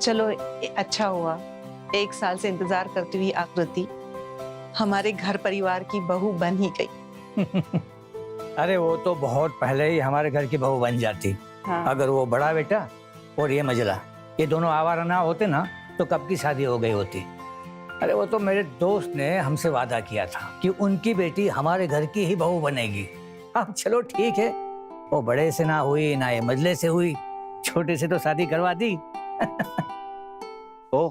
चलो अच्छा हुआ, 1 साल से इंतजार करती हुई आकृति हमारे घर परिवार की बहू बन ही गई। अरे वो तो बहुत पहले ही हमारे घर की बहू बन जाती। हाँ। अगर वो बड़ा बेटा और ये मजला, ये दोनों आवारा ना होते ना तो कब की शादी हो गई होती। अरे वो तो मेरे दोस्त ने हमसे वादा किया था कि उनकी बेटी हमारे घर की ही बहू बनेगी। अब चलो ठीक है, वो बड़े से ना हुई ना ये मजले से हुई, छोटे से तो शादी करवा दी। ओ,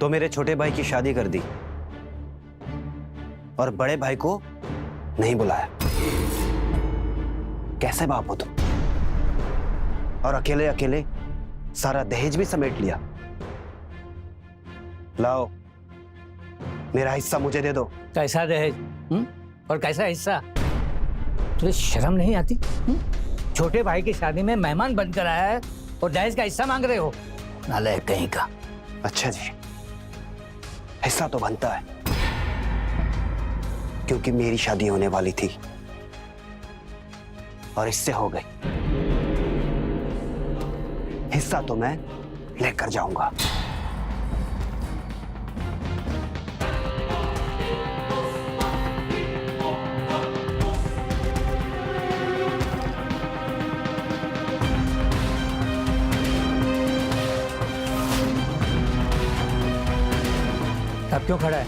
तो मेरे छोटे भाई की शादी कर दी और बड़े भाई को नहीं बुलाया। कैसे बाप हो तुम? और अकेले अकेले सारा दहेज भी समेट लिया। लाओ, मेरा हिस्सा मुझे दे दो। कैसा दहेज? और कैसा हिस्सा? तुझे शर्म नहीं आती? छोटे भाई की शादी में मेहमान बनकर आया है और दहेज का हिस्सा मांग रहे हो? नालायक कहीं का। अच्छा जी, हिस्सा तो बनता है क्योंकि मेरी शादी होने वाली थी और इससे हो गई। हिस्सा तो मैं लेकर जाऊंगा। अब क्यों खड़ा है?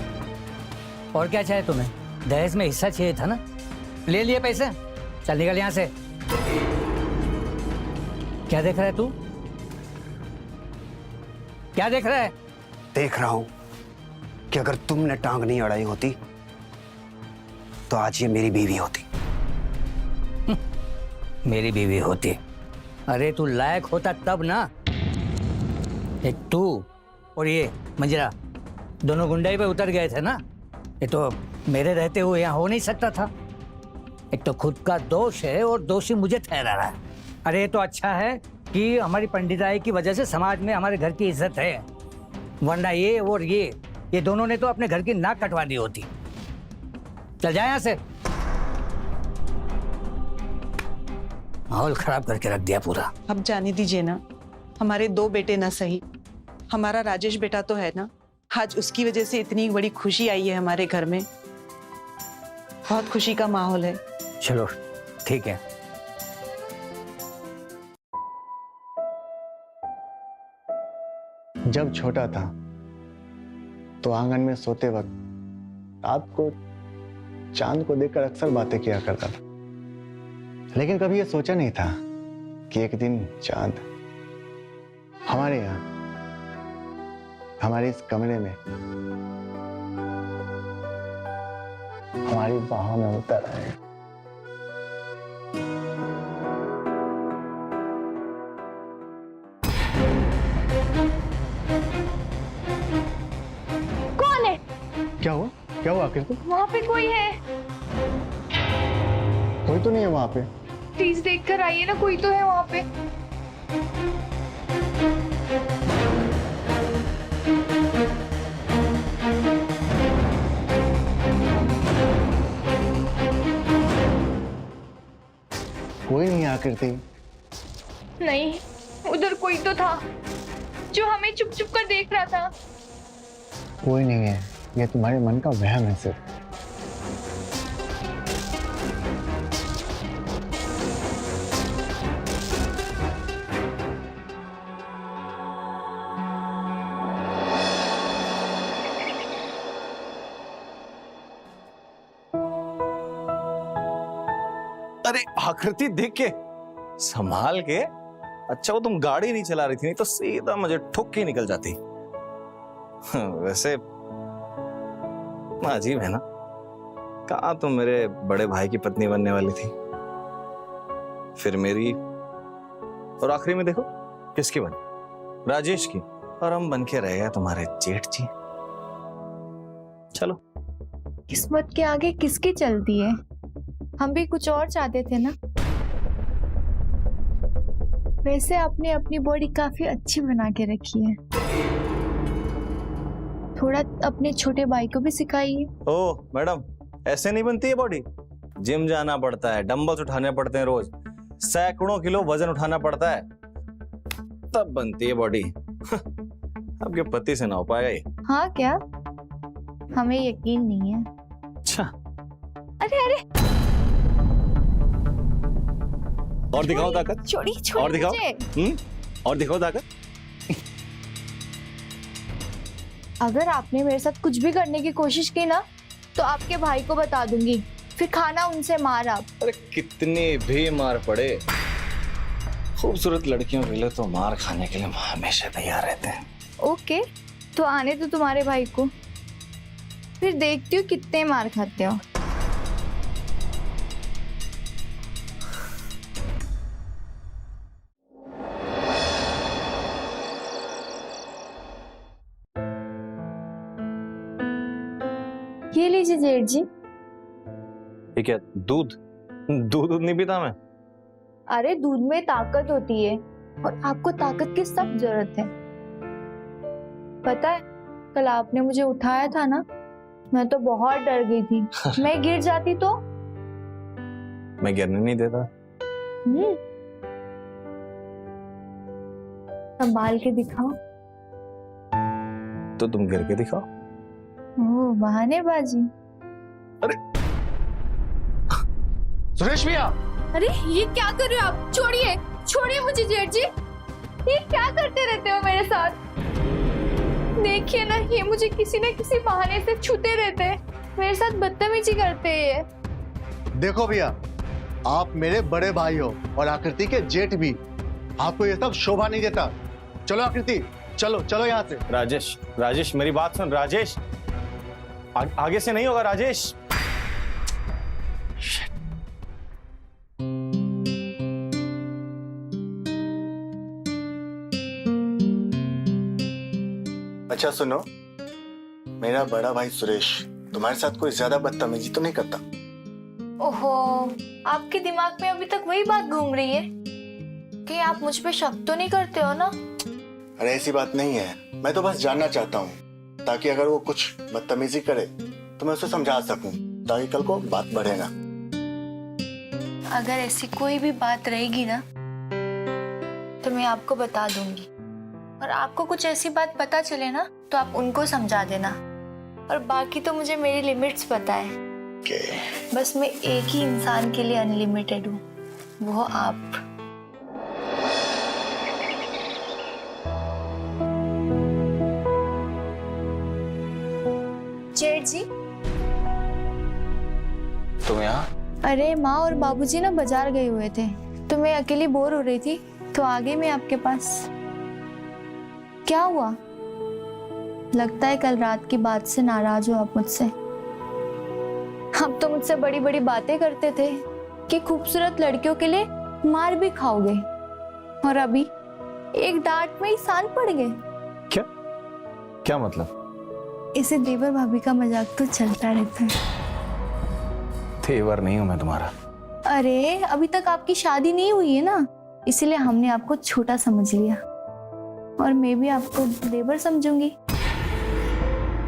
और क्या चाहिए तुम्हें? दहेज में हिस्सा चाहिए था ना? ले लिए पैसे, चल निकल यहां से। क्या देख रहा है तू? क्या देख रहा है? देख रहा हूं कि अगर तुमने टांग नहीं अड़ाई होती तो आज ये मेरी बीवी होती। मेरी बीवी होती? अरे तू लायक होता तब ना। एक तू और ये मंजरा दोनों गुंडाई पे उतर गए थे ना। ये तो मेरे रहते हुए यहाँ हो नहीं सकता था। एक तो खुद का दोष है और दोषी मुझे ठहरा रहा है। अरे ये तो अच्छा है कि हमारी पंडिताई की वजह से समाज में हमारे घर की इज्जत है, वरना ये और ये दोनों ने तो अपने घर की नाक कटवा दी होती। चल जाए यहाँ से। माहौल खराब करके रख दिया पूरा। अब जाने दीजिए ना, हमारे 2 बेटे ना सही, हमारा राजेश बेटा तो है ना। आज उसकी वजह से इतनी बड़ी खुशी आई है हमारे घर में, बहुत खुशी का माहौल है। चलो ठीक है। जब छोटा था तो आंगन में सोते वक्त रात को चांद को देखकर अक्सर बातें किया करता था, लेकिन कभी यह सोचा नहीं था कि एक दिन चांद हमारे यहाँ, हमारे इस कमरे में, हमारी बाहों में उतर आएगा। कौन है? क्या हुआ? क्या हुआ आखिर को? वहाँ पे कोई है? कोई तो नहीं है वहां पे। प्लीज देख कर आइए ना, कोई तो है वहाँ पे। कोई नहीं आकृति। नहीं, उधर कोई तो था जो हमें चुप चुप कर देख रहा था। कोई नहीं है, ये तुम्हारे मन का वहम है सिर्फ। अरे आकृति देख के, संभाल के। अच्छा वो तुम गाड़ी नहीं चला रही थी, नहीं तो सीधा मुझे ठुक के निकल जाती। वैसे अजीब है ना, कहा तुम मेरे बड़े भाई की पत्नी बनने वाली थी, फिर मेरी, और आखिरी में देखो किसकी बनी? राजेश की। और हम बन के रह गए तुम्हारे जेठ जी। चलो, किस्मत के आगे किसकी चलती है? हम भी कुछ और चाहते थे ना। वैसे आपने अपनी बॉडी काफी अच्छी बना के रखी है, थोड़ा अपने छोटे भाई को भी सिखाइए। ओह मैडम, ऐसे नहीं बनती है बॉडी। जिम जाना पड़ता है, डंबल्स उठाने पड़ते हैं रोज, सैकड़ों किलो वजन उठाना पड़ता है, तब बनती है बॉडी। आपके पति से ना हो पाएगा ये। हाँ क्या? हमें यकीन नहीं है। अच्छा, अरे अरे और दिखाओ ताकत। छोड़ी और छोड़ी दिखाओ। मुझे। और दिखाओ ताकत। अगर आपने मेरे साथ कुछ भी करने की कोशिश की ना तो आपके भाई को बता दूंगी, फिर खाना उनसे मार आप। अरे कितनी भी मार पड़े, खूबसूरत लड़कियों के लिए तो मार खाने के लिए हमेशा तैयार रहते हैं। ओके, तो आने दो तुम्हारे भाई को, फिर देखती हूँ कितने मार खाते हो। ये लीजिए जेठ जी। ये क्या, दूध? दूध नहीं पीता मैं। अरे दूध में ताकत होती है और आपको ताकत की सख्त जरूरत है। पता है कल आपने मुझे उठाया था ना, मैं तो बहुत डर गई थी। मैं गिर जाती तो। मैं गिरने नहीं देता। संभाल के दिखाओ। तो तुम गिर के दिखाओ। ओह बहानेबाजी। सुरेश भैया, अरे ये क्या कर रहे हो आप? छोड़िए छोड़िए मुझे जेठ जी, ये क्या करते रहते हो मेरे साथ? देखिए ना, ये मुझे किसी न किसी बहाने से छूते रहते हैं, मेरे साथ बदतमीजी करते हैं ये। देखो भैया, आप मेरे बड़े भाई हो और आकृति के जेठ भी। आपको ये सब शोभा नहीं देता। चलो आकृति, चलो चलो यहाँ से। राजेश, राजेश मेरी बात सुन। राजेश, आगे से नहीं होगा राजेश। अच्छा सुनो, मेरा बड़ा भाई सुरेश तुम्हारे साथ कोई ज्यादा बदतमीजी तो नहीं करता? ओहो, आपके दिमाग में अभी तक वही बात घूम रही है कि आप मुझ पे शक तो नहीं करते हो ना? अरे ऐसी बात नहीं है, मैं तो बस जानना चाहता हूँ ताकि अगर वो कुछ बदतमीजी करे तो मैं उसे समझा सकूं, ताकि कल को बात बढ़े ना। अगर ऐसी कोई भी बात रहेगी ना तो मैं आपको बता दूंगी, और आपको कुछ ऐसी बात पता चले ना तो आप उनको समझा देना। और बाकी तो मुझे मेरी लिमिट्स पता है। बस मैं एक ही इंसान के लिए अनलिमिटेड हूँ, वो आप। जेठ जी। तुम यहाँ? अरे माँ और बाबूजी ना बाजार गए हुए थे, तो मैं अकेली बोर हो रही थी तो आ गई मैं आपके पास। क्या हुआ? लगता है कल रात की बात से नाराज हो आप मुझसे। आप तो मुझसे बड़ी बड़ी बातें करते थे कि खूबसूरत लड़कियों के लिए मार भी खाओगे, और अभी एक डांट में ही सान पड़ गए। क्या क्या मतलब? इसे देवर भाभी का मजाक तो चलता रहता है। तेवर नहीं हूं मैं तुम्हारा। अरे अभी तक आपकी शादी नहीं हुई है ना, इसीलिए हमने आपको छोटा समझ लिया, और मैं भी आपको देवर समझूंगी।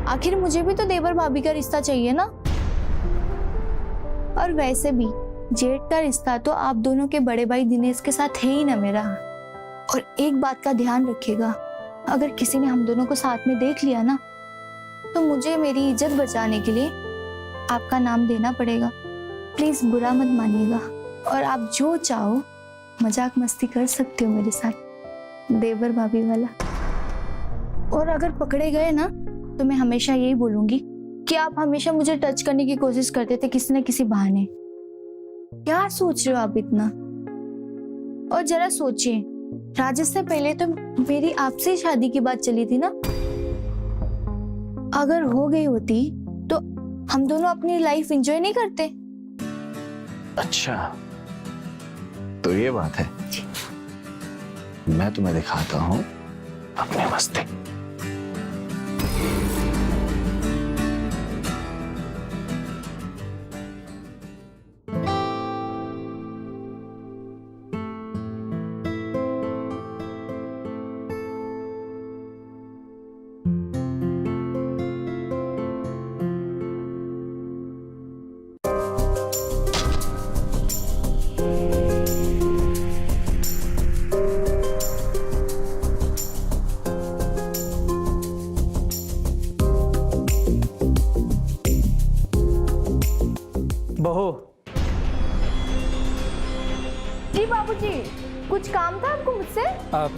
आखिर मुझे भी तो देवर भाभी का रिश्ता चाहिए ना। और वैसे भी जेठ का रिश्ता तो आप दोनों के बड़े भाई दिनेश के साथ है ही ना मेरा। और एक बात का ध्यान रखिएगा, अगर किसी ने हम दोनों को साथ में देख लिया ना तो मुझे मेरी इज्जत बचाने के लिए आपका नाम देना पड़ेगा। प्लीज बुरा मत मानिएगा, और आप जो चाहो मजाक मस्ती कर सकते हो मेरे साथ, देवर भाभी वाला। और अगर पकड़े गए ना तो मैं हमेशा यही बोलूंगी कि आप हमेशा मुझे टच करने की कोशिश करते थे किसी न किसी बहाने। क्या सोच रहे हो आप इतना? और जरा सोचिए, राजेश से पहले तो मेरी आपसे शादी की बात चली थी ना। अगर हो गई होती तो हम दोनों अपनी लाइफ एंजॉय नहीं करते? अच्छा तो ये बात है। मैं तुम्हें दिखाता हूं अपने मस्ती। बहू, जी बाबूजी, कुछ काम था आपको मुझसे?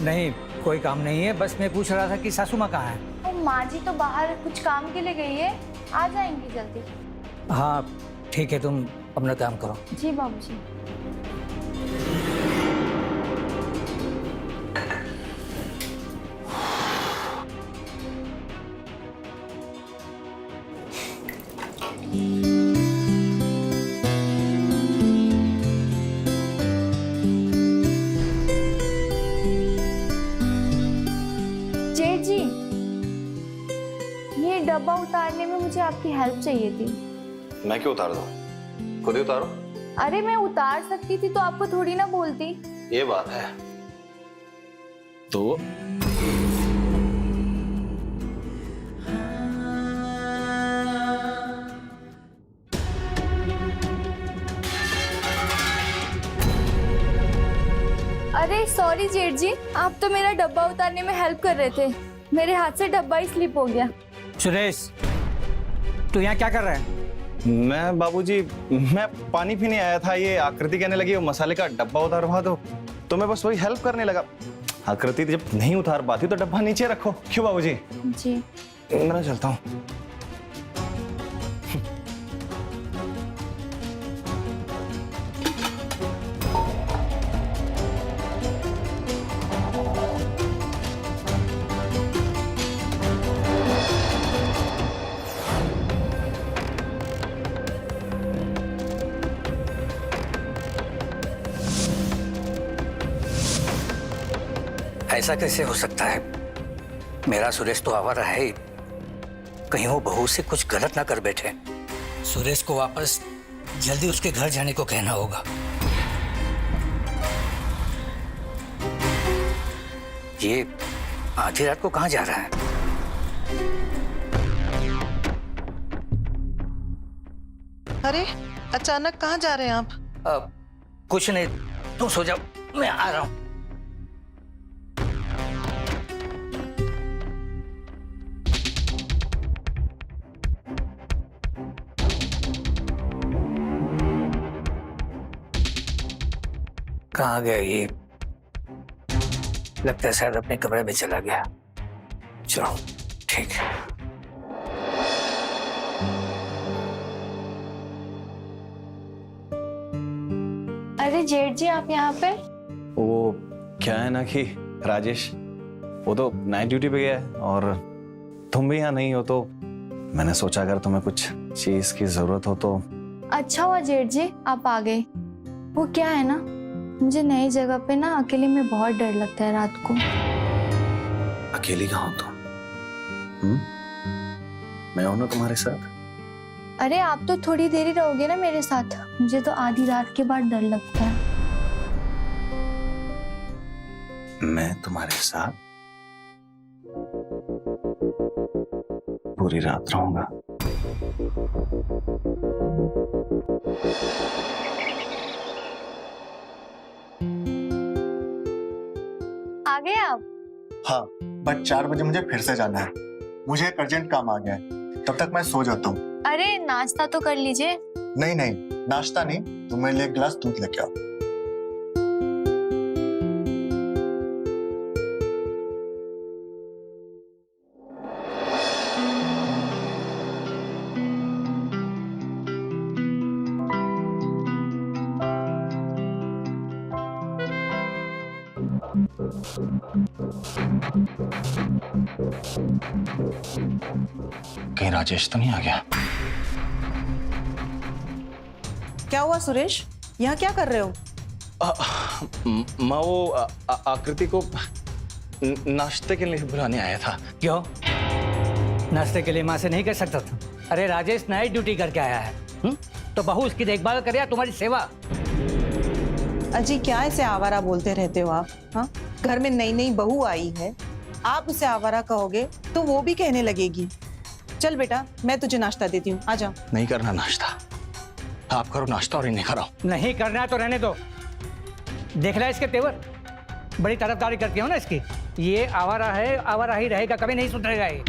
नहीं कोई काम नहीं है, बस मैं पूछ रहा था कि सासू माँ कहाँ है। और माँ जी तो बाहर कुछ काम के लिए गई है, आ जाएंगी जल्दी। हाँ ठीक है, तुम अपना काम करो। जी बाबूजी। जेठ जी, ये डब्बा उतारने में मुझे आपकी हेल्प चाहिए थी। मैं क्यों उतार दूं? खुद ही उतारो। अरे मैं उतार सकती थी तो आपको थोड़ी ना बोलती। ये बात है तो अरे सॉरी जेठ जी, आप तो मेरा डब्बा उतारने में हेल्प कर रहे थे, मेरे हाथ से डब्बा ही स्लिप हो गया। सुरेश, तू यहाँ क्या कर रहा है? मैं बाबूजी, मैं पानी पीने आया था। ये आकृति कहने लगी वो मसाले का डब्बा उतारवा दो, तो मैं बस वही हेल्प करने लगा। आकृति जब नहीं उतार पाती तो डब्बा नीचे रखो। क्यों बाबूजी? जी। मैं चलता हूँ। ऐसा कैसे हो सकता है? मेरा सुरेश तो आवारा है ही, कहीं वो बहू से कुछ गलत ना कर बैठे। सुरेश को वापस जल्दी उसके घर जाने को कहना होगा। ये आधी रात को कहाँ जा रहा है? अरे अचानक कहाँ जा रहे हैं आप? कुछ नहीं, तुम सो जाओ, मैं आ रहा हूं। कहाँ गया ये? लगता है शायद अपने कमरे में चला गया। चलो ठीक है। अरे जेठ जी, आप यहाँ पे? वो क्या है ना कि राजेश वो तो नाइट ड्यूटी पे गया है और तुम भी यहाँ नहीं हो, तो मैंने सोचा अगर तुम्हें कुछ चीज की जरूरत हो तो। अच्छा हुआ जेठ जी आप आ गए। वो क्या है ना, मुझे नई जगह पे ना अकेले में बहुत डर लगता है रात को। अकेली कहाँ हो तुम? मैं हूं ना तुम्हारे साथ। अरे आप तो थोड़ी देर ही रहोगे ना मेरे साथ, मुझे तो आधी रात के बाद डर लगता है। मैं तुम्हारे साथ पूरी रात रहूंगा। आ गए आप? हाँ, बट 4 बजे मुझे फिर से जाना है। मुझे एक अर्जेंट काम आ गया है, तब तक मैं सो जाता हूँ। अरे नाश्ता तो कर लीजिए। नहीं नहीं, नाश्ता नहीं, तुम मेरे लिए एक गिलास दूध लेके आओ। कहीं राजेश तो नहीं आ गया? क्या हुआ सुरेश, यहाँ क्या कर रहे हो? मैं वो आकृति को नाश्ते के लिए बुलाने आया था। क्यों? नाश्ते के लिए माँ से नहीं कर सकता था? अरे राजेश नाइट ड्यूटी करके आया है, तो बहू उसकी देखभाल करे या तुम्हारी सेवा? अजी क्या ऐसे आवारा बोलते रहते हो आप? हाँ, घर में नई नई बहू आई है, आप उसे आवारा कहोगे तो वो भी कहने लगेगी। चल बेटा, मैं तुझे नाश्ता देती हूँ, आ जा। नहीं करना नाश्ता, आप करो नाश्ता और इन्हें कराओ। नहीं करना है तो रहने दो। देख रहा है इसके तेवर, बड़ी तरफदारी करती हो ना इसकी। ये आवारा है, आवारा ही रहेगा, कभी नहीं सुधरेगा ये।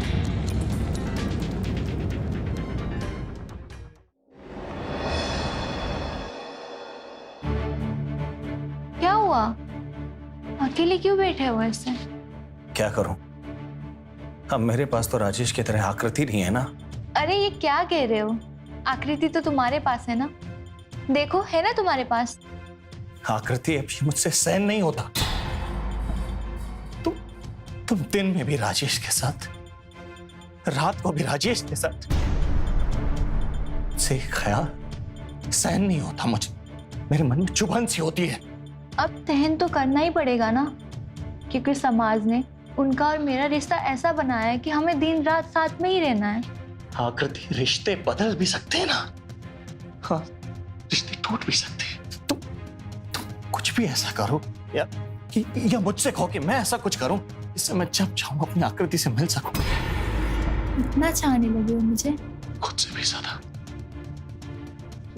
हुआ? अकेले क्यों बैठे हो ऐसे? क्या करूं, अब मेरे पास तो राजेश की तरह आकृति नहीं है ना। अरे ये क्या कह रहे हो? आकृति तो तुम्हारे पास है ना, देखो है ना तुम्हारे पास। आकृति अभी मुझसे सहन नहीं होता। तुम दिन में भी राजेश के साथ, रात को भी राजेश के साथ। से ख्याल सहन नहीं होता मुझे, मेरे मन में चुभन सी होती है। अब सहन तो करना ही पड़ेगा ना, क्योंकि समाज ने उनका और मेरा रिश्ता ऐसा बनाया है कि हमें दिन रात साथ में ही रहना है। आकृति, रिश्ते बदल भी सकते हैं ना। हाँ, रिश्ते टूट भी सकते हैं। तुम कुछ भी ऐसा करो या मुझसे कहो कि मैं ऐसा कुछ करूं जिससे मैं जब चाहूं अपनी आकृति से मिल सकूं। इतना चाहने लगे हो मुझे? खुद से भी ज्यादा।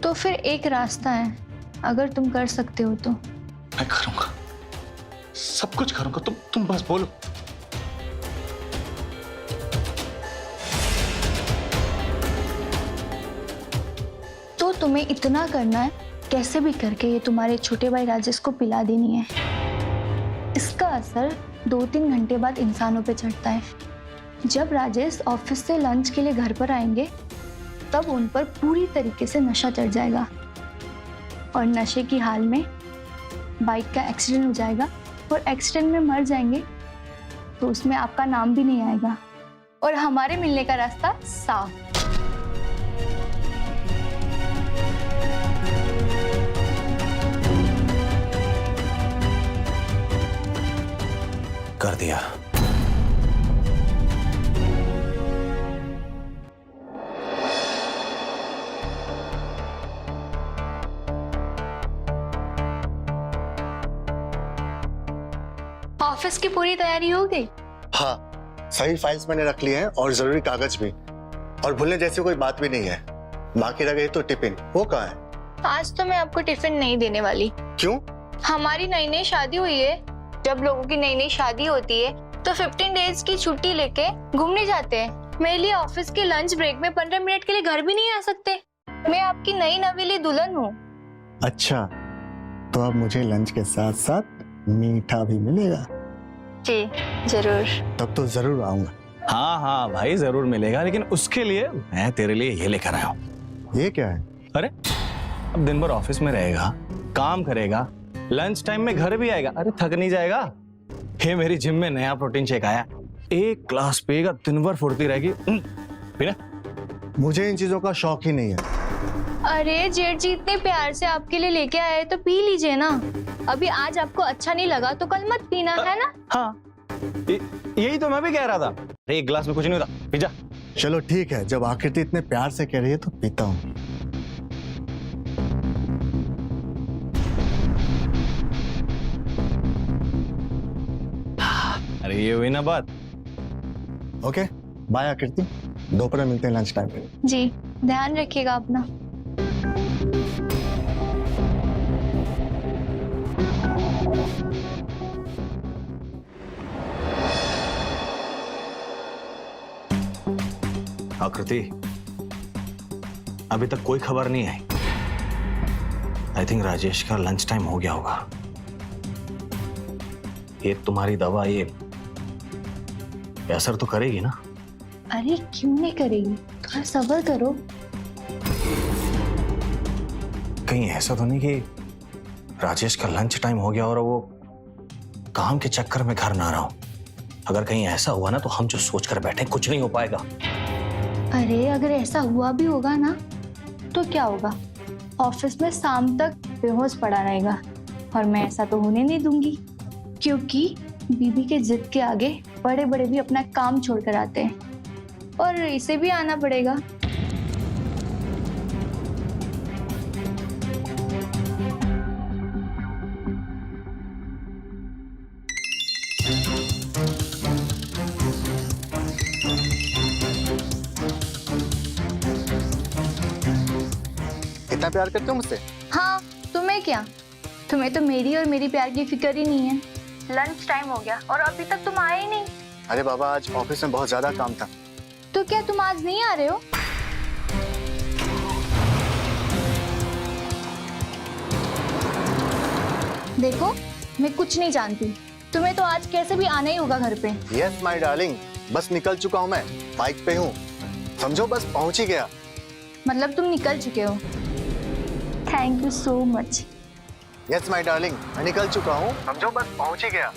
तो फिर एक रास्ता है, अगर तुम कर सकते हो तो। मैं करूंगा, सब कुछ करूंगा, तुम बस बोलो। तो तुम्हें इतना करना है, कैसे भी करके ये तुम्हारे छोटे भाई राजेश को पिला देनी है। इसका असर 2-3 घंटे बाद इंसानों पे चढ़ता है। जब राजेश ऑफिस से लंच के लिए घर पर आएंगे, तब उन पर पूरी तरीके से नशा चढ़ जाएगा और नशे की हाल में बाइक का एक्सीडेंट हो जाएगा और एक्सीडेंट में मर जाएंगे तो उसमें आपका नाम भी नहीं आएगा और हमारे मिलने का रास्ता साफ। कर दिया। ऑफिस की पूरी तैयारी हो गई? हाँ, सभी फाइल्स मैंने रख लिए हैं और जरूरी कागज भी, और भूलने जैसी कोई बात भी नहीं है। बाकी रह गई तो टिफिन, वो कहाँ है? आज तो मैं आपको टिफिन नहीं देने वाली। क्यों? हमारी नई नई शादी हुई है। जब लोगों की नई नई शादी होती है तो 15 डेज की छुट्टी लेके घूमने जाते हैं। मेरे लिए ऑफिस के लंच ब्रेक में 15 मिनट के लिए घर भी नहीं आ सकते। मैं आपकी नई नवेली दुल्हन हूँ। अच्छा, तो अब मुझे लंच के साथ साथ मीठा भी मिलेगा? जी जरूर। तब तो जरूर आऊंगा। हाँ हाँ भाई, जरूर मिलेगा, लेकिन उसके लिए मैं तेरे लिए ये लेकर आया हूँ। ये क्या है? अरे, अब दिन भर ऑफिस में रहेगा, काम करेगा, लंच टाइम में घर भी आएगा, अरे थक नहीं जाएगा। हे, मेरी जिम में नया प्रोटीन शेक आया, 1 ग्लास पिएगा, दिन भर फुर्ती रहेगी। पीना? मुझे इन चीजों का शौक ही नहीं है। अरे जेठ जी इतने प्यार से आपके लिए लेके आए तो पी लीजिए ना। अभी आज आपको अच्छा नहीं लगा तो कल मत पीना, है ना? हाँ, यही तो मैं भी कह रहा था। अरे 1 ग्लास में कुछ नहीं होता, पी जा। चलो ठीक है, जब आकृति इतने प्यार से कह रही है तो पीता हूँ। अरे ये हुई ना बात। ओके, बाय आकृति, दोपहर मिलते हैं लंच टाइम पे। जी, ध्यान रखिएगा अपना। आकृति, अभी तक कोई खबर नहीं आई। आई थिंक राजेश का लंच टाइम हो गया होगा। ये तुम्हारी दवा ये असर तो करेगी ना? अरे क्यों नहीं करेगी, थोड़ा सब्र करो। कहीं ऐसा तो नहीं कि राजेश का लंच टाइम हो गया और वो काम के चक्कर में घर ना रहा हो? अगर कहीं ऐसा हुआ ना तो हम जो सोच कर बैठे कुछ नहीं हो पाएगा। अरे अगर ऐसा हुआ भी होगा ना तो क्या होगा, ऑफिस में शाम तक बेहोश पड़ा रहेगा और मैं ऐसा तो होने नहीं दूंगी, क्योंकि बीबी के जिद के आगे बड़े बड़े भी अपना काम छोड़कर आते हैं और इसे भी आना पड़ेगा। इतना प्यार करते हो मुझसे? हाँ, तुम्हें क्या, तुम्हें तो मेरी और मेरी प्यार की फिक्र ही नहीं है। लंच टाइम हो गया और अभी तक तुम आए ही नहीं। अरे बाबा, आज ऑफिस में बहुत ज्यादा काम था। तो क्या तुम आज नहीं आ रहे हो? देखो, मैं कुछ नहीं जानती। तुम्हें तो आज कैसे भी आना ही होगा घर पे। यस माय डार्लिंग, बस निकल चुका हूँ मैं, बाइक पे हूँ, समझो बस पहुंच ही गया। मतलब तुम निकल चुके हो? Thank you so much. Yes my darling, मैं निकल चुका हूँ, समझो बस पहुंच ही गया।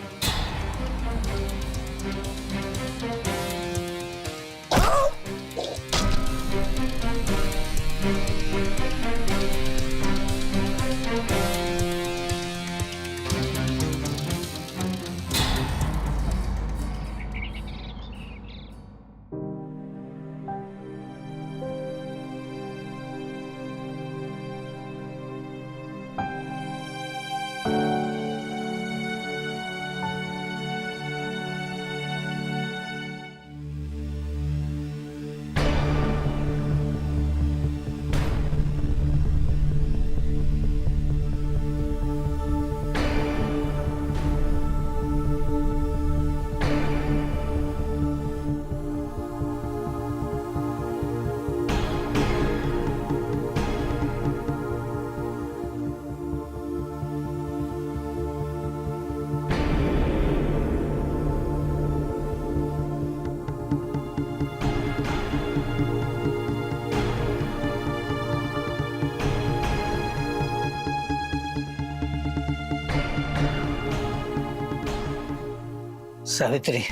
सावित्री,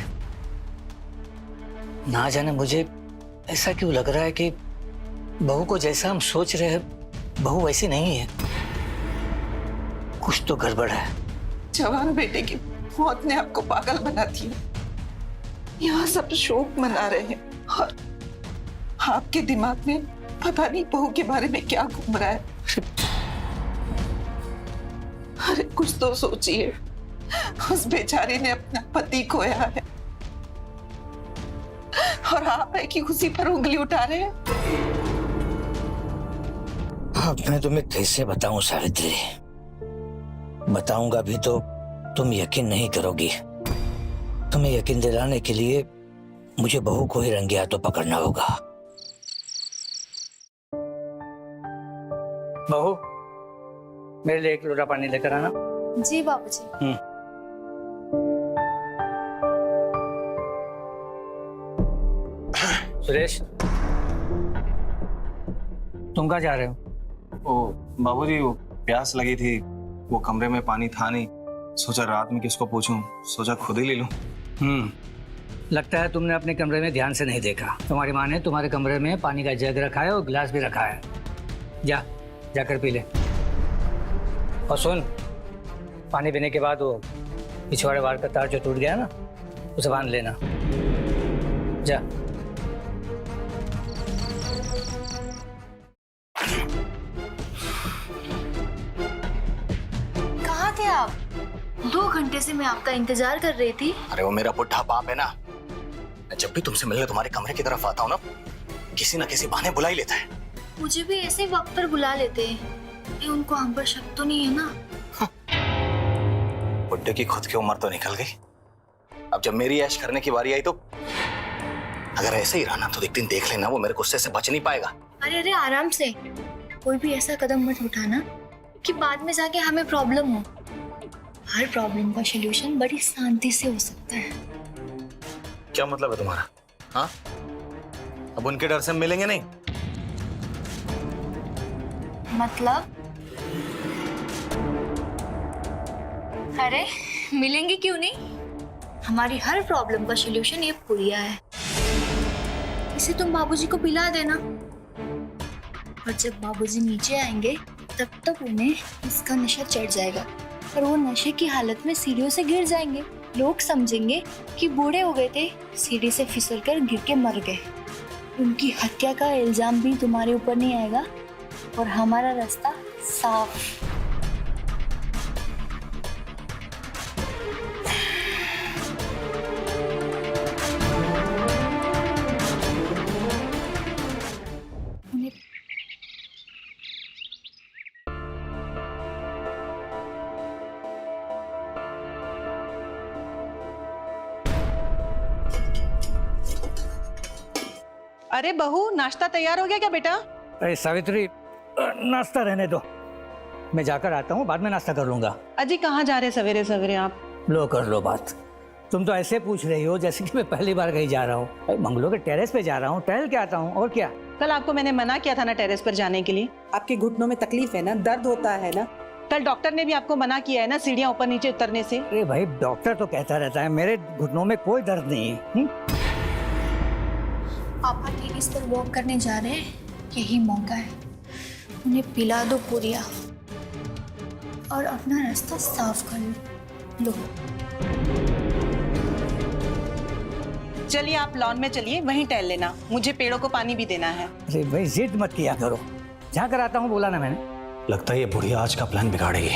ना जाने मुझे ऐसा क्यों लग रहा है कि बहू को जैसा हम सोच रहे हैं बहू वैसी नहीं है। कुछ तो गड़बड़ है। जवान बेटे की मौत ने आपको पागल बना दिया। यहाँ सब शोक मना रहे हैं और आपके दिमाग में पता नहीं बहू के बारे में क्या घूम रहा है। अरे कुछ तो सोचिए, उस बेचारी ने अपना पति खोया है और आप है कि उसी पर उंगली उठा रहे हैं। अब मैं तुम्हें कैसे बताऊं सावित्री? बताऊंगा भी तो तुम यकीन नहीं करोगी। तुम्हें यकीन दिलाने के लिए मुझे बहू को ही रंगे हाथों पकड़ना होगा। बहू, मेरे लिए एक लोटा पानी लेकर आना। जी बाबूजी। सुरेश, तुम कहाँ जा रहे हो? ओ बाबूजी, वो प्यास लगी थी, वो कमरे में पानी था नहीं, सोचा रात में किसको पूछूं, सोचा खुद ही ले लूं। लगता है तुमने अपने कमरे में ध्यान से नहीं देखा। तुम्हारी माँ ने तुम्हारे कमरे में पानी का जग रखा है और गिलास भी रखा है। जाकर पी ले। और सुन, पानी पीने के बाद वो पिछवाड़े वाल का तार जो टूट गया ना, उसे बांध लेना। जा। कहाँ थे आप? 2 घंटे से मैं आपका इंतजार कर रही थी। अरे वो मेरा बुढ़ा बाप है ना, मैं जब भी तुमसे मिलने तुम्हारे कमरे की तरफ आता हूँ ना, किसी ना किसी बहाने बुला ही लेता है। मुझे भी ऐसे वक्त पर बुला लेते हैं। ये उनको हम पर शक तो नहीं है ना? बुड्ढे की खुद की उम्र तो निकल गई, अब जब मेरी ऐश करने की बारी आई तो अगर ऐसे ही रहा ना तो एक दिन देख लेना वो मेरे गुस्से से बच नहीं पाएगा। अरे अरे आराम से, कोई भी ऐसा कदम मत उठाना कि बाद में जाके हमें प्रॉब्लम हो। हर प्रॉब्लम का सलूशन बड़ी शांति से हो सकता है। क्या मतलब है तुम्हारा? हाँ, अब उनके डर से हम मिलेंगे नहीं? मतलब? अरे मिलेंगे क्यों नहीं? हमारी हर प्रॉब्लम का सलूशन ये पुड़िया है। इसे तुम बाबूजी को पिला देना और जब बाबूजी नीचे आएंगे तब तक उन्हें इसका नशा चढ़ जाएगा और वो नशे की हालत में सीढ़ियों से गिर जाएंगे। लोग समझेंगे कि बूढ़े हो गए थे, सीढ़ी से फिसलकर गिर के मर गए। उनकी हत्या का इल्जाम भी तुम्हारे ऊपर नहीं आएगा और हमारा रास्ता साफ। अरे बहू, नाश्ता तैयार हो गया क्या बेटा? अरे सावित्री, नाश्ता रहने दो। मैं जाकर आता हूँ, बाद में नाश्ता कर लूंगा। अजी कहाँ जा रहे सवेरे सवेरे आप? लो कर लो बात। तुम तो ऐसे पूछ रही हो जैसे कि मैं पहली बार कहीं जा रहा हूँ। भाई बंगलों के टेरेस पे जा रहा हूँ, टहल के आता हूँ, और क्या। कल आपको मैंने मना किया था ना टेरेस पर जाने के लिए। आपके घुटनों में तकलीफ है ना, दर्द होता है ना। कल डॉक्टर ने भी आपको मना किया है ना सीढ़ियाँ ऊपर नीचे उतरने से। अरे भाई डॉक्टर तो कहता रहता है, मेरे घुटनों में कोई दर्द नहीं है। पापा टेरेस पर वॉक करने जा रहे हैं, यही मौका है। उन्हें पिला दो पूरिया और अपना रास्ता साफ कर लो। चलिए आप लॉन में चलिए, वहीं टहल लेना। मुझे पेड़ों को पानी भी देना है। अरे भाई जिद मत किया करो, जाकर आता हूँ, बोला ना मैंने। लगता है ये बुढ़िया आज का प्लान बिगाड़ेगी।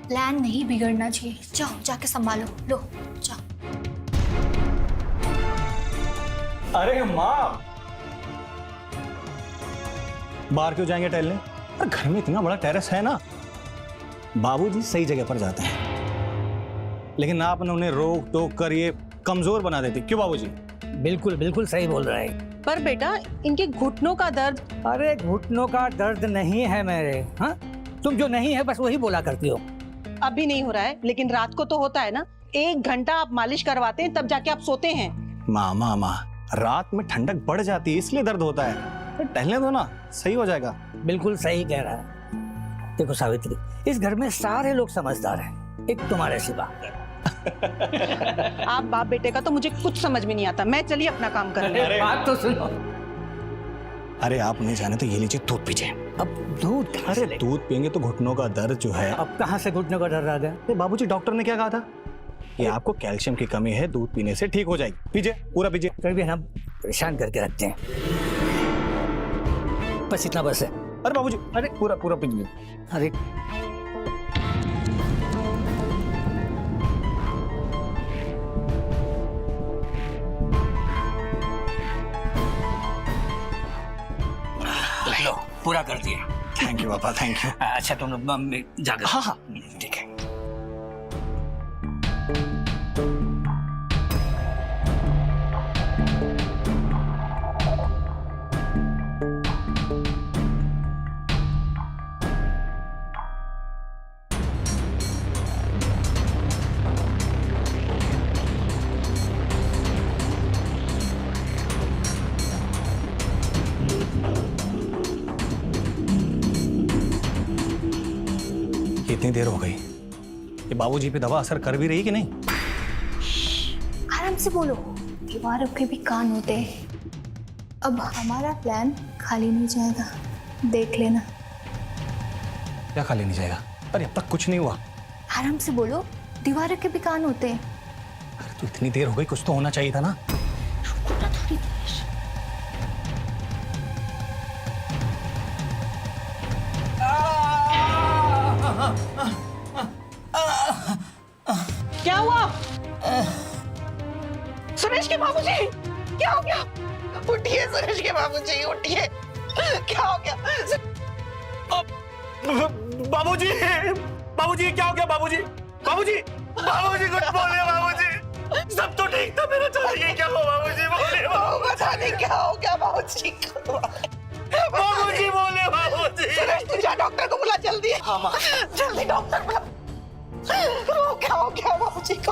प्लान नहीं बिगड़ना चाहिए। जाओ जाके संभालो, लो जाओ। अरे माँ, बाहर क्यों जाएंगे टहलने? अरे घर में इतना बड़ा टेरेस है ना। बाबूजी सही जगह पर जाते हैं, लेकिन आपने उन्हें रोक टोक कर ये कमजोर बना देती। क्यों बाबूजी? बिल्कुल बिल्कुल सही बोल रहा है। पर बेटा इनके घुटनों का दर्द। अरे घुटनों का दर्द नहीं है मेरे। हाँ, तुम जो नहीं है बस वही बोला करती हो। अभी नहीं हो रहा है, लेकिन रात को तो होता है ना। 1 घंटा आप मालिश करवाते हैं, तब जाके आप सोते हैं। माँ, रात में ठंडक बढ़ जाती है, इसलिए दर्द होता है। तो टहलने दो ना, सही हो जाएगा। बिल्कुल सही कह रहा है। देखो सावित्री, इस घर में सारे लोग समझदार हैं, एक तुम्हारे सिवा। आप बाप बेटे का तो मुझे कुछ समझ में नहीं आता। मैं चलिए अपना काम कर रही हूँ। बात तो सुनो। अरे आप नहीं जाने तो ये लीजिए, दूध पीजिए। अब दूध कहाँ से ले? दूध पियेंगे तो घुटनों का दर्द जो है। अब कहाँ से घुटनों का दर्द आ गया? अरे बाबूजी डॉक्टर ने क्या कहा था? ये आपको कैल्शियम की कमी है, दूध पीने से ठीक हो जाएगी। पीजिए, पूरा पीजिए। फिर भी हम परेशान करके रखते हैं। बस इतना बस है। अरे बाबूजी, अरे पूरा पीजिए। अरे लो, पूरा कर दिया। थैंक यू पापा, थैंक यू। अच्छा तुम जाकर। हाँ, ठीक है। इतनी देर हो गई, ये बाबूजी पे दवा असर कर भी रही कि नहीं? आराम से बोलो, दीवारों के भी कान होते हैं। अब हमारा प्लान खाली नहीं जाएगा, देख लेना। क्या खा लेनी जाएगा? अरे अब तक कुछ नहीं हुआ। आराम से बोलो, दीवारों के भी कान होते हैं। अरे तो इतनी देर हो गई, कुछ तो होना चाहिए था ना। रुको ना थोड़ी देर। क्या हुआ? सुरेश के बाबूजी, क्या हो गया? उठिए सुरेश के बाबूजी, उठिए। क्या हो गया? बाबूजी, बाबूजी क्या हो गया? बाबूजी, बाबूजी, बाबूजी कुछ बोले। बाबूजी सब तो ठीक था, मेरा चाहिए क्या हुआ? बाबूजी बोले। पता नहीं क्या हो गया बाबूजी को। बाबूजी बोले। बाबूजी सुरेश तू जा, डॉक्टर को बुला जल्दी। हाँ जल्दी डॉक्टर बुला। क्या हो गया बाबूजी को?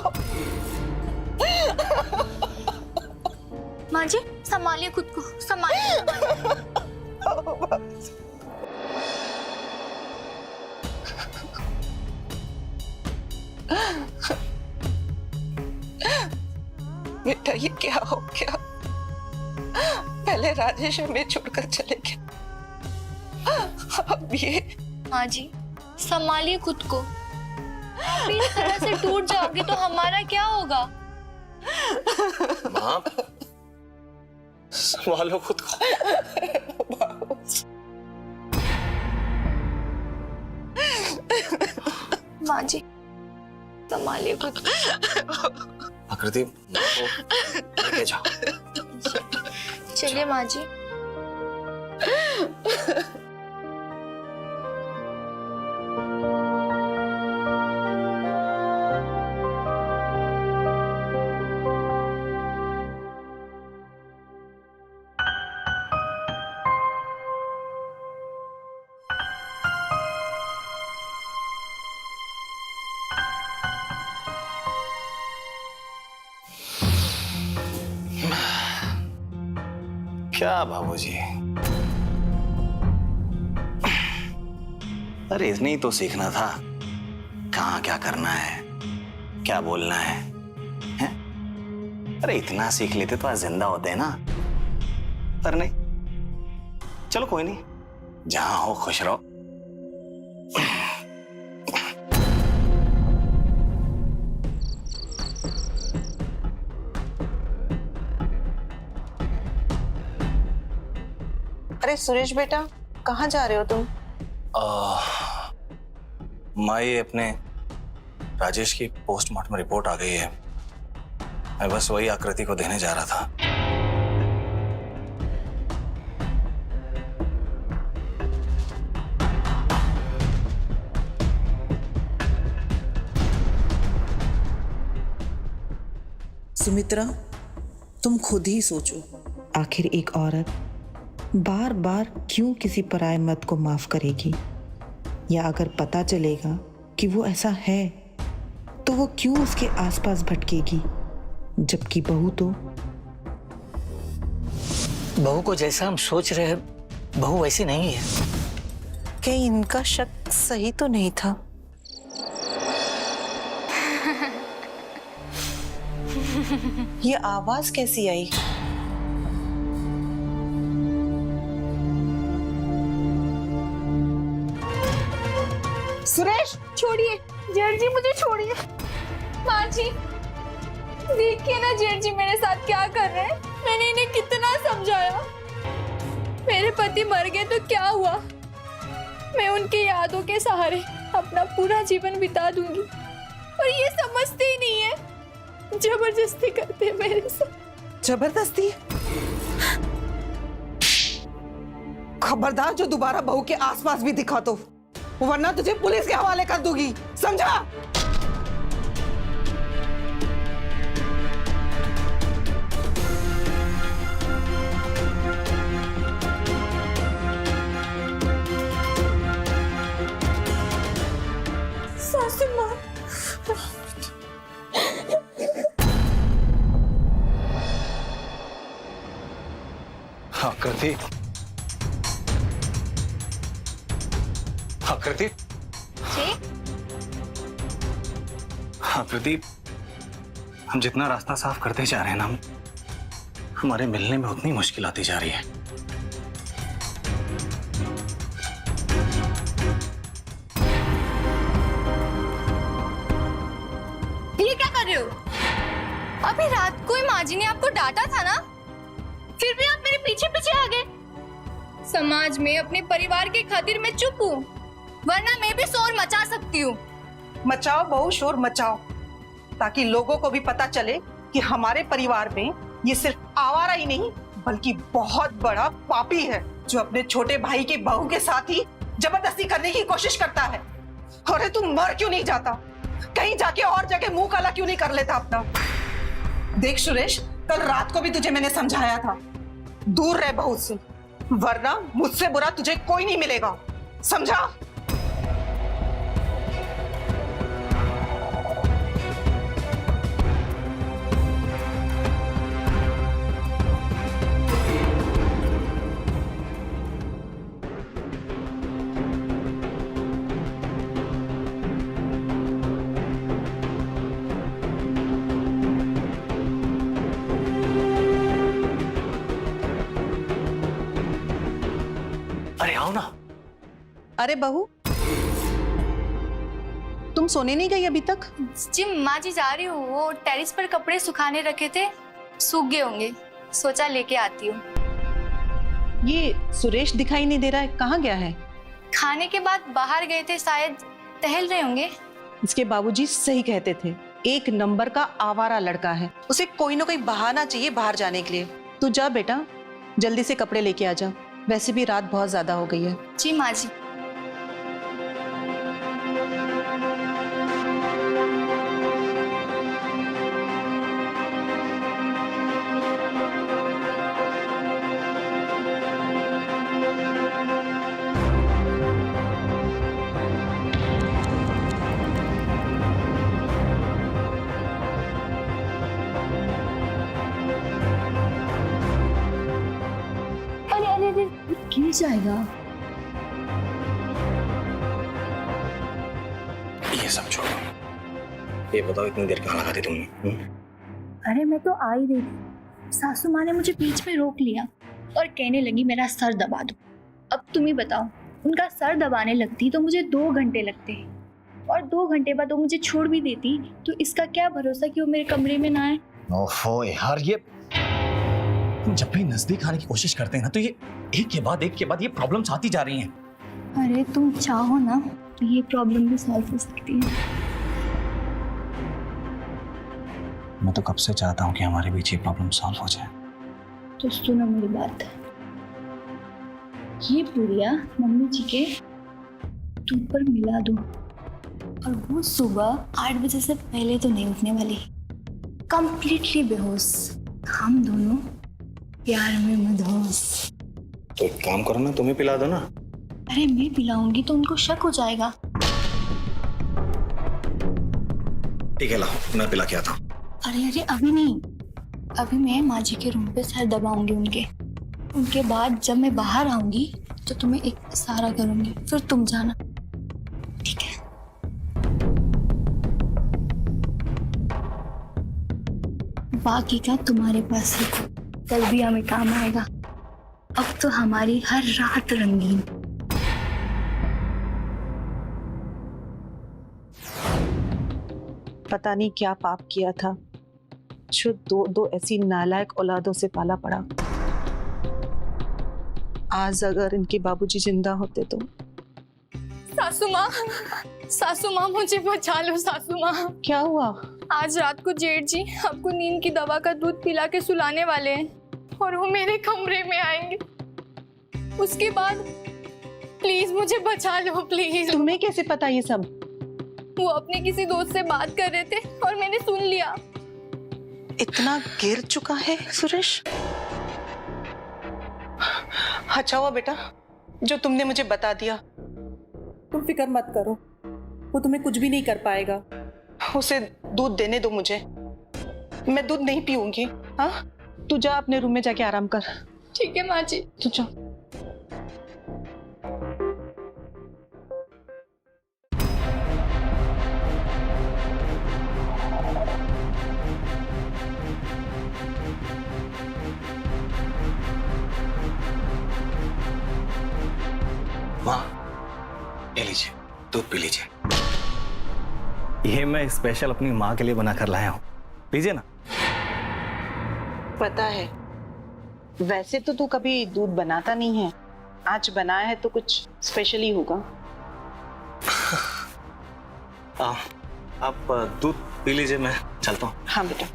माँ जी संभालिए खुद को, संभालिए। बेटा ये क्या हो गया? पहले राजेश हमें छोड़कर चले गए, अब ये। माँ जी संभालिए खुद को। आप इस तरह से टूट जाओगे तो हमारा क्या होगा? माँ संभालो खुद को। माँ जी संभालिए खुद को। आकृति लेके जाओ। चलिए माँ जी। क्या बाबूजी, अरे इतनी ही तो सीखना था, कहाँ क्या करना है, क्या बोलना है, हैं? अरे इतना सीख लेते तो आज जिंदा होते हैं ना, पर नहीं। चलो कोई नहीं, जहां हो खुश रहो। अरे सुरेश बेटा, कहाँ जा रहे हो तुम? माई, अपने राजेश की पोस्टमार्टम रिपोर्ट आ गई है, मैं बस वही आकृति को देने जा रहा था। सुमित्रा, तुम खुद ही सोचो, आखिर एक औरत बार बार क्यों किसी पराये मर्द को माफ करेगी? या अगर पता चलेगा कि वो ऐसा है तो वो क्यों उसके आसपास भटकेगी? जबकि बहू तो बहू को जैसा हम सोच रहे हैं, बहू वैसी नहीं है। कहीं इनका शक सही तो नहीं था? ये आवाज कैसी आई? सुरेश, छोड़िए जेठ जी, मुझे छोड़िए। माँ जी देखिए ना जेठ जी मेरे साथ क्या कर रहे हैं। मैंने इन्हें कितना समझाया, मेरे पति मर गए तो क्या हुआ, मैं उनकी यादों के सहारे अपना पूरा जीवन बिता दूंगी, और ये समझते ही नहीं है, जबरदस्ती करते हैं मेरे साथ। जबरदस्ती? खबरदार जो दोबारा बहू के आसपास भी दिखा तो, वरना तुझे पुलिस के हवाले कर दूंगी, समझा? सासू माँ, आकृति, आकृति, आकृति, हम जितना रास्ता साफ करते जा रहे हैं ना, हमारे मिलने में उतनी मुश्किल आती जा रही है। ये क्या कर रहे हो? अभी रात को ही माँ जी ने आपको डांटा था ना, फिर भी आप मेरे पीछे पीछे आ गए। समाज में अपने परिवार के खातिर मैं चुप हूँ, वरना मैं भी शोर मचा सकती हूँ। मचाओ बहू, शोर मचाओ, ताकि लोगों को भी पता चले कि हमारे परिवार में ये सिर्फ आवारा ही नहीं बल्कि बहुत बड़ा पापी है, जो अपने छोटे भाई की बहू के साथ ही जबरदस्ती करने की कोशिश करता है। अरे तुम मर क्यों नहीं जाता? कहीं जाके और जगह मुंह काला क्यों नहीं कर लेता अपना? देख सुरेश, कल रात को भी तुझे मैंने समझाया था, दूर रह बहू से, वरना मुझसे बुरा तुझे कोई नहीं मिलेगा, समझा? अरे आओ ना। अरे बहू, तुम सोने नहीं गई अभी तक? जी माँ जी जा रही हूँ, वो टेरिस पर कपड़े सुखाने रखे थे, सूख गए होंगे, सोचा लेके आती हूँ। ये सुरेश दिखाई नहीं दे रहा है, कहाँ गया है? खाने के बाद बाहर गए थे, शायद टहल रहे होंगे। इसके बाबूजी सही कहते थे, एक नंबर का आवारा लड़का है, उसे कोई ना कोई बहाना चाहिए बाहर जाने के लिए। तू जा बेटा, जल्दी से कपड़े लेके आ जा, वैसे भी रात बहुत ज्यादा हो गई है। जी माँ जी। जाएगा। ये सब छोड़ो, ये बताओ इतनी देर कहाँ लगा दी तुमने? अरे मैं तो आ ही रही थी, सासू माँ ने मुझे बीच में रोक लिया और कहने लगी मेरा सर दबा दो। अब तुम ही बताओ, उनका सर दबाने लगती तो मुझे 2 घंटे लगते और 2 घंटे बाद वो मुझे छोड़ भी देती, तो इसका क्या भरोसा कि वो मेरे कमरे में ना आए। ओहो यार, ये तुम जब भी नजदीक आने की कोशिश करते हैं ना, तो ये एक के बाद ये प्रॉब्लम्स आती जा रही हैं। अरे तुम चाहो ना तो ये प्रॉब्लम भी सॉल्व हो सकती है। मैं तो कब से चाहता हूँ कि हमारे बीच ये प्रॉब्लम सॉल्व हो जाए। तो सुनो मेरी बात, ये पुड़िया मम्मी जी के दूध पर मिला दो और वो सुबह 8 बजे से पहले तो नहीं उठने वाली, कंप्लीटली बेहोश, हम दोनों प्यार में मदहोश। तो एक काम करो ना, तुम्हें पिला दो ना। अरे मैं पिलाऊंगी तो उनको शक हो जाएगा। ठीक है, लाओ मैं पिला के आता हूँ। अरे अभी नहीं, अभी मैं माँ जी के रूम पे सर दबाऊंगी उनके बाद जब मैं बाहर आऊंगी तो तुम्हें एक इशारा करूंगी, फिर तुम जाना, ठीक है? बाकी का तुम्हारे पास रखो, कल भी हमें काम आएगा। अब तो हमारी हर रात रंगीन। पता नहीं क्या पाप किया था जो दो ऐसी नालायक औलादों से पाला पड़ा। आज अगर इनके बाबूजी जिंदा होते तो। सासू माँ मुझे बचा लो सासू माँ। क्या हुआ? आज रात को जेठ जी आपको नींद की दवा का दूध पिला के सुलाने वाले हैं और वो मेरे कमरे में आएंगे। उसके बाद प्लीज मुझे बचा लो प्लीज। तुम्हें कैसे पता ये सब? वो अपने किसी दोस्त से बात कर रहे थे और मैंने सुन लिया। इतना गिर चुका है सुरेश। अच्छा हुआ बेटा जो तुमने मुझे बता दिया। तुम फिक्र मत करो, वो तुम्हें कुछ भी नहीं कर पाएगा। उसे दूध देने दो मुझे, मैं दूध नहीं पीऊंगी। हाँ, तू जा अपने रूम में जाके आराम कर। ठीक है माँ जी। तू जा। माँ, ये लीजिए, दूध पी लीजिए। ये मैं स्पेशल अपनी माँ के लिए बनाकर लाया हूँ, लीजिए ना। पता है, वैसे तो तू कभी दूध बनाता नहीं है, आज बनाया है तो कुछ स्पेशल ही होगा। आप दूध पी लीजिए, मैं चलता हूँ। हाँ बेटा।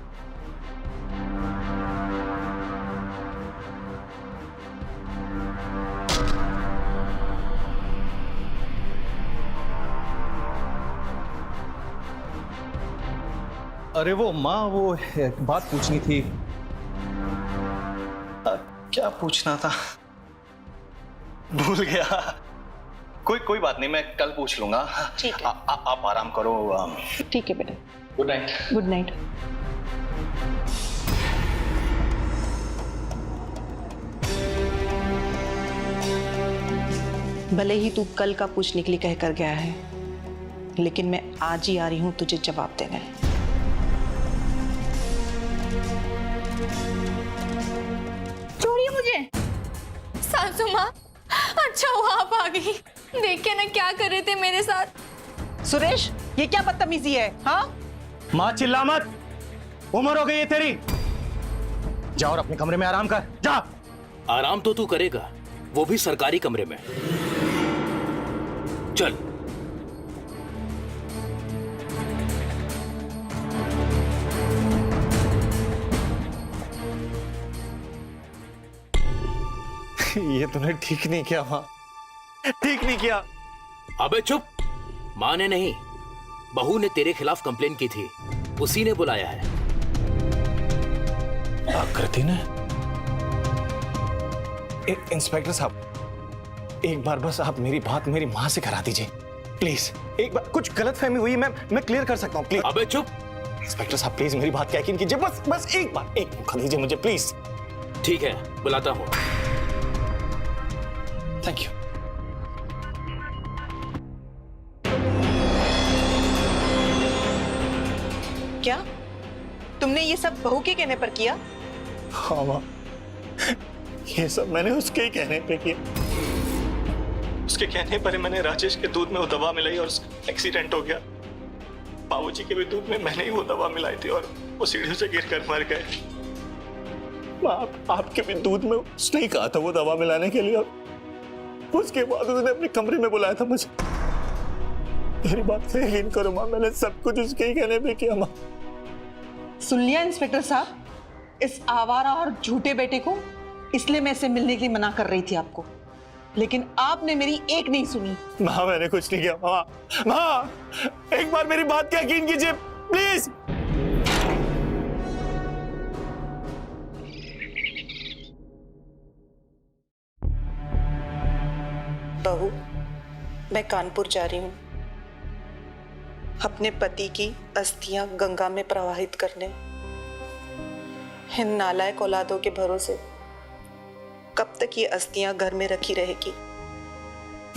अरे वो माँ, वो एक बात पूछनी थी। क्या पूछना था, भूल गया। कोई बात नहीं, मैं कल पूछ लूंगा। ठीक है। आप आराम करो। ठीक है बेटा। Good night. Good night. भले ही तू कल का पूछने के लिए कहकर गया है, लेकिन मैं आज ही आ रही हूं तुझे जवाब देने। छोड़िए मुझे। सासू माँ, अच्छा हुआ आप आ गई। देखिए ना क्या कर रहे थे मेरे साथ। सुरेश, ये क्या बदतमीजी है? हाँ, माँ चिल्ला मत, उम्र हो गई है तेरी। जा और अपने कमरे में आराम कर, जा। आराम तो तू करेगा, वो भी सरकारी कमरे में। चल। ये तूने ठीक नहीं किया माँ, ठीक नहीं किया। अबे चुप। माँ ने नहीं, बहू ने तेरे खिलाफ कंप्लेन की थी, उसी ने बुलाया है। आकृति ने? इंस्पेक्टर साहब, एक बार बस आप मेरी बात मेरी माँ से करा दीजिए प्लीज। एक बार, कुछ गलतफहमी हुई, मैं क्लियर कर सकता हूँ प्लीज। अबे चुप। इंस्पेक्टर साहब प्लीज मेरी बात क्या यकीन कीजिए, बस एक बार, एक मौका दीजिए मुझे प्लीज। ठीक है, बुलाता हूँ। Thank you. क्या तुमने ये सब बहू के कहने पर किया? हाँ माँ, ये सब मैंने उसके ही कहने पे किया। उसके कहने पर ही मैंने राजेश के दूध में वो दवा मिलाई और उसका एक्सीडेंट हो गया। बाबूजी के भी दूध में मैंने ही वो दवा मिलाई थी और वो सीढ़ियों से गिरकर मर गए। माँ, आपके भी दूध में उसने ही कहा था वो दवा मिलाने के लिए, और उसके बाद उसने अपने कमरे में बुलाया था मुझे। मेरी बात पे यकीन करो माँ, मैंने सब कुछ उसके ही कहने पे किया माँ। सुन लिया इंस्पेक्टर साहब, इस आवारा और झूठे बेटे को इसलिए मैं इसे मिलने के लिए मना कर रही थी आपको, लेकिन आपने मेरी एक नहीं सुनी। माँ, मैंने कुछ नहीं किया। माँ, माँ, एक बार मेरी बात का यकीन कीजिए प्लीज। बहू, मैं कानपुर जा रही हूँ अपने पति की अस्थियां गंगा में प्रवाहित करने। इन नालायक औलादों के भरोसे कब तक ये अस्थियां घर में रखी रहेगी?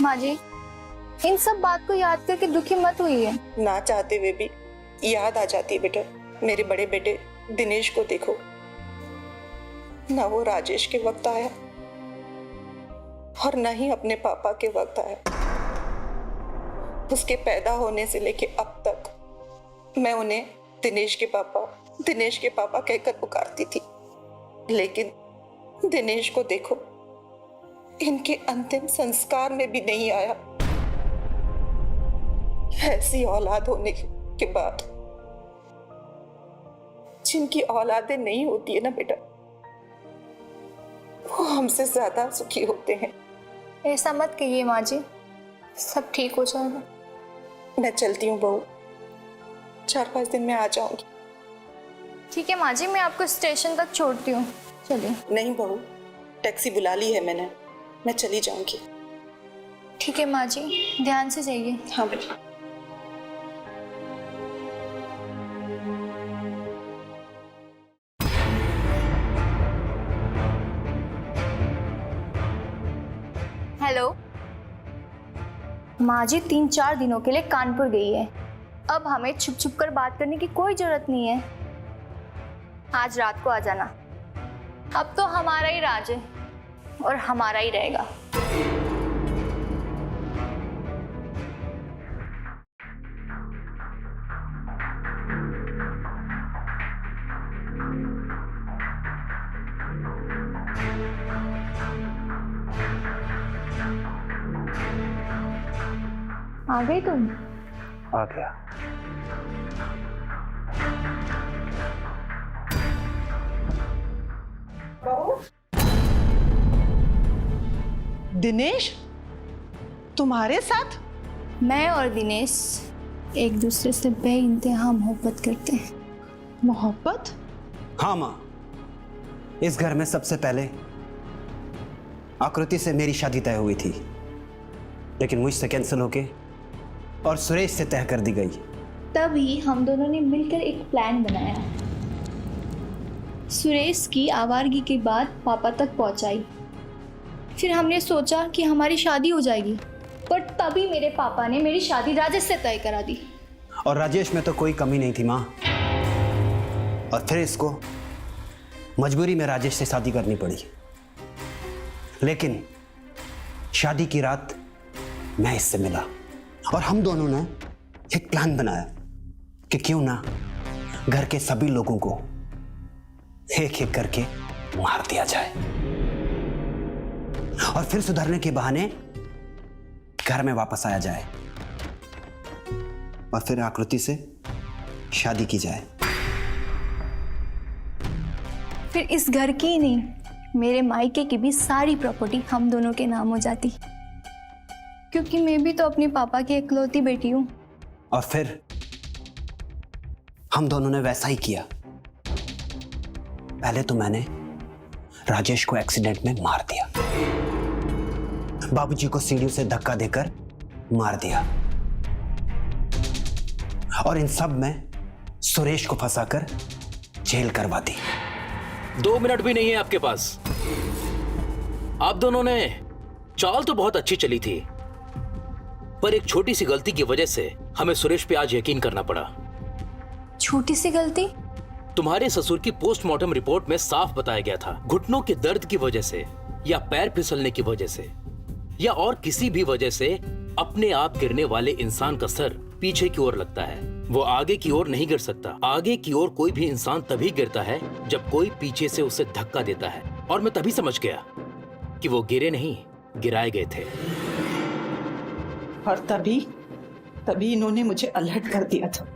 माँ जी, इन सब बात को याद करके दुखी मत हुई है। ना चाहते हुए भी याद आ जाती है बेटा। मेरे बड़े बेटे दिनेश को देखो ना, वो राजेश के वक्त आया और ना ही अपने पापा के वक्त आया। उसके पैदा होने से लेके अब तक मैं उन्हें दिनेश के पापा कहकर पुकारती थी, लेकिन दिनेश को देखो, इनके अंतिम संस्कार में भी नहीं आया। ऐसी औलाद होने के बाद जिनकी औलादें नहीं होती है ना बेटा, वो हमसे ज्यादा सुखी होते हैं। ऐसा मत कहिए माँ जी, सब ठीक हो जाएगा। मैं चलती हूँ बहू, 4-5 दिन में आ जाऊंगी। ठीक है माँ जी, मैं आपको स्टेशन तक छोड़ती हूँ, चलिए। नहीं बहू, टैक्सी बुला ली है मैंने, मैं चली जाऊंगी। ठीक है माँ जी, ध्यान से जाइए। हाँ बेटा। हेलो माँ जी, 3-4 दिनों के लिए कानपुर गई है। अब हमें छुप छुप कर बात करने की कोई जरूरत नहीं है। आज रात को आ जाना। अब तो हमारा ही राज है और हमारा ही रहेगा। आ गई तुम? आ गया। दिनेश तुम्हारे साथ? मैं और दिनेश एक दूसरे से बेइंतहा मोहब्बत करते हैं। मोहब्बत? हाँ माँ, इस घर में सबसे पहले आकृति से मेरी शादी तय हुई थी, लेकिन मुझसे कैंसिल होके और सुरेश से तय कर दी गई। तभी हम दोनों ने मिलकर एक प्लान बनाया। सुरेश की आवारगी के बाद पापा तक पहुंचाई। फिर हमने सोचा कि हमारी शादी हो जाएगी, पर तभी मेरे पापा ने मेरी शादी राजेश से तय करा दी। और राजेश में तो कोई कमी नहीं थी माँ, और फिर इसको मजबूरी में राजेश से शादी करनी पड़ी। लेकिन शादी की रात मैं इससे मिला और हम दोनों ने एक प्लान बनाया कि क्यों ना घर के सभी लोगों को एक एक करके मार दिया जाए और फिर सुधरने के बहाने घर में वापस आया जाए और फिर आकृति से शादी की जाए। फिर इस घर की ही नहीं, मेरे मायके की भी सारी प्रॉपर्टी हम दोनों के नाम हो जाती, क्योंकि मैं भी तो अपने पापा की इकलौती बेटी हूँ। और फिर हम दोनों ने वैसा ही किया। पहले तो मैंने राजेश को एक्सीडेंट में मार दिया, बाबूजी को सीढ़ियों से धक्का देकर मार दिया, और इन सब में सुरेश को फंसाकर जेल करवा दी। 2 मिनट भी नहीं है आपके पास। आप दोनों ने चाल तो बहुत अच्छी चली थी, पर एक छोटी सी गलती की वजह से हमें सुरेश पे आज यकीन करना पड़ा। छोटी सी गलती? तुम्हारे ससुर की पोस्टमार्टम रिपोर्ट में साफ बताया गया था, घुटनों के दर्द की वजह से या पैर फिसलने की वजह से या और किसी भी वजह से अपने आप गिरने वाले इंसान का सर पीछे की ओर लगता है, वो आगे की ओर नहीं गिर सकता। आगे की ओर कोई भी इंसान तभी गिरता है जब कोई पीछे से उसे धक्का देता है, और मैं तभी समझ गया कि वो गिरे नहीं, गिराए गए थे। और तभी इन्होंने मुझे अलर्ट कर दिया था।